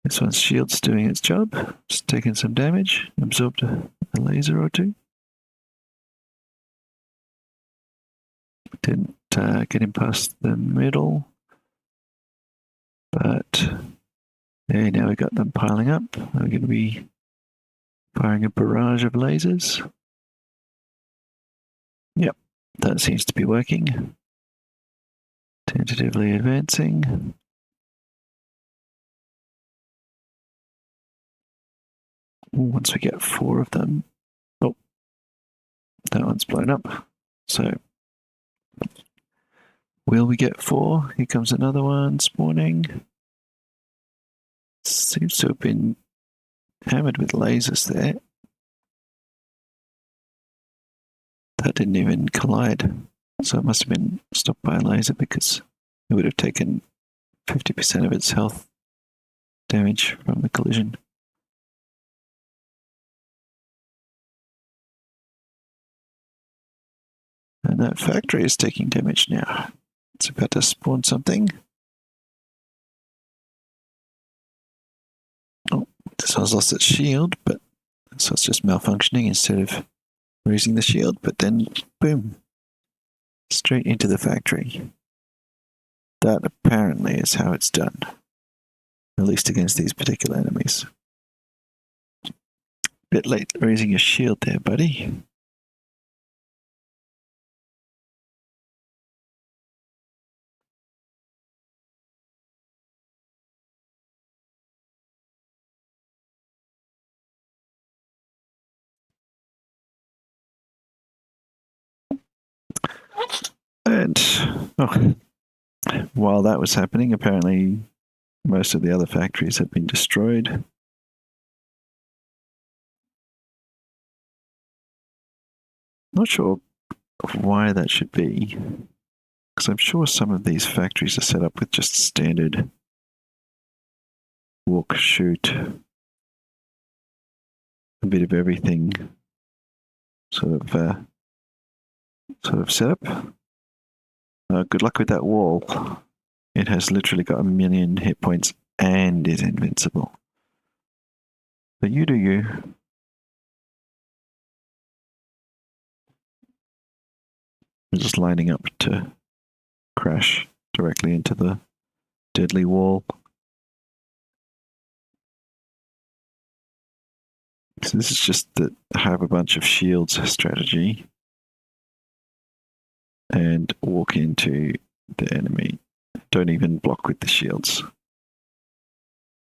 This one's shield's doing its job. Just taking some damage. Absorbed a laser or two. Didn't get him past the middle. But there, now we got them piling up. We're going to be firing a barrage of lasers. Yep, that seems to be working. Tentatively advancing. Once we get 4 of them. Oh, that one's blown up. So, will we get 4? Here comes another one spawning. Seems to have been hammered with lasers there. That didn't even collide. So it must have been stopped by a laser because it would have taken 50% of its health damage from the collision. And that factory is taking damage now. It's about to spawn something. Oh, this one's lost its shield, but so it's just malfunctioning instead of raising the shield, but then boom, straight into the factory. That apparently is how it's done, at least against these particular enemies. Bit late raising your shield there, buddy. And while that was happening, apparently most of the other factories had been destroyed. Not sure why that should be, because I'm sure some of these factories are set up with just standard walk, shoot, a bit of everything sort of setup. Good luck with that wall. It has literally got 1,000,000 hit points and is invincible. But you do you. I'm just lining up to crash directly into the deadly wall. So this is just the have a bunch of shields strategy and walk into the enemy. Don't even block with the shields.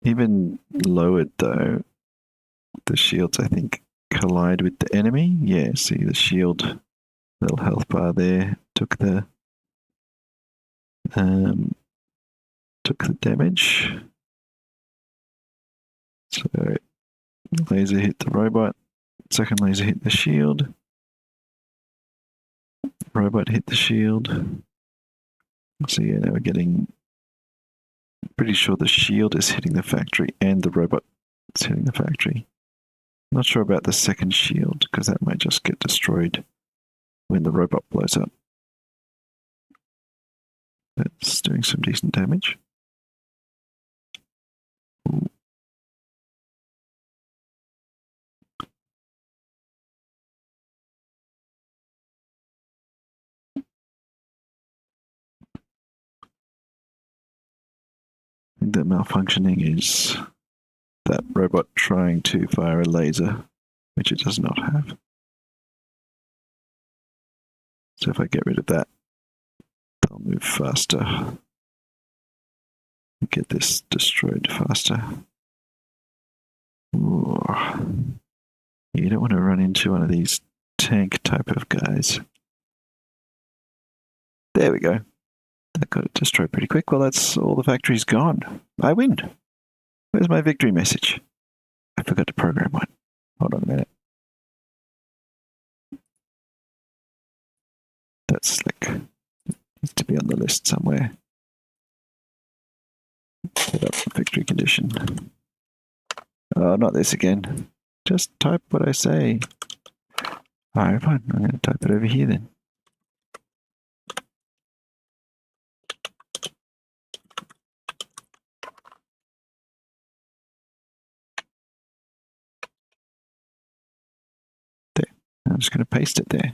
Even lowered though, the shields I think collide with the enemy. Yeah, see the shield little health bar there took the damage. So laser hit the robot, second laser hit the shield. Robot hit the shield. So yeah, now we're getting pretty sure the shield is hitting the factory and the robot is hitting the factory. Not sure about the second shield because that might just get destroyed when the robot blows up. That's doing some decent damage. Ooh. I think that malfunctioning is that robot trying to fire a laser, which it does not have. So if I get rid of that, they'll move faster. Get this destroyed faster. Ooh. You don't want to run into one of these tank type of guys. There we go. That got it destroyed pretty quick. Well, that's all the factory's gone. I win. Where's my victory message? I forgot to program one. Hold on a minute. That's slick. Needs to be on the list somewhere. Set up the victory condition. Oh, not this again. Just type what I say. Alright, fine. I'm going to type it over here then. There. I'm just going to paste it there.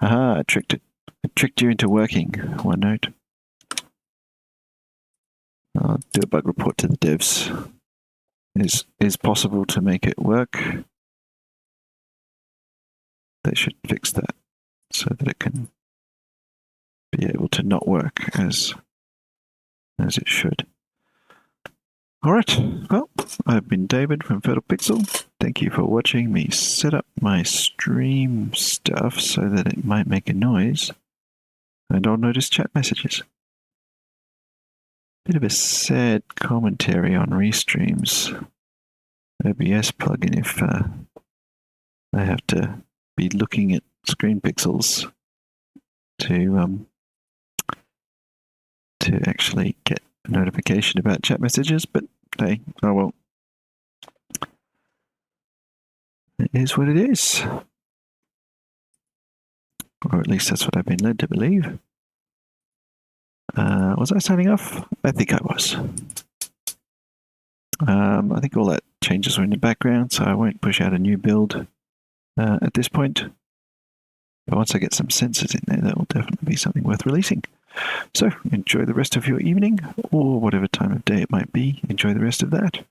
Aha, I tricked it. I tricked you into working. OneNote. I'll do a bug report to the devs. Is possible to make it work. They should fix that so that it can be able to not work as it should. Alright, well, I've been David from Fertile Pixel. Thank you for watching me set up my stream stuff so that it might make a noise and I'll notice chat messages. Bit of a sad commentary on Restream's OBS plugin if I have to be looking at screen pixels to actually get a notification about chat messages, but hey, oh well. It is what it is. Or at least that's what I've been led to believe. Was I signing off? I think I was. I think all that changes are in the background, so I won't push out a new build at this point. But once I get some sensors in there, that will definitely be something worth releasing. So enjoy the rest of your evening, or whatever time of day it might be. Enjoy the rest of that.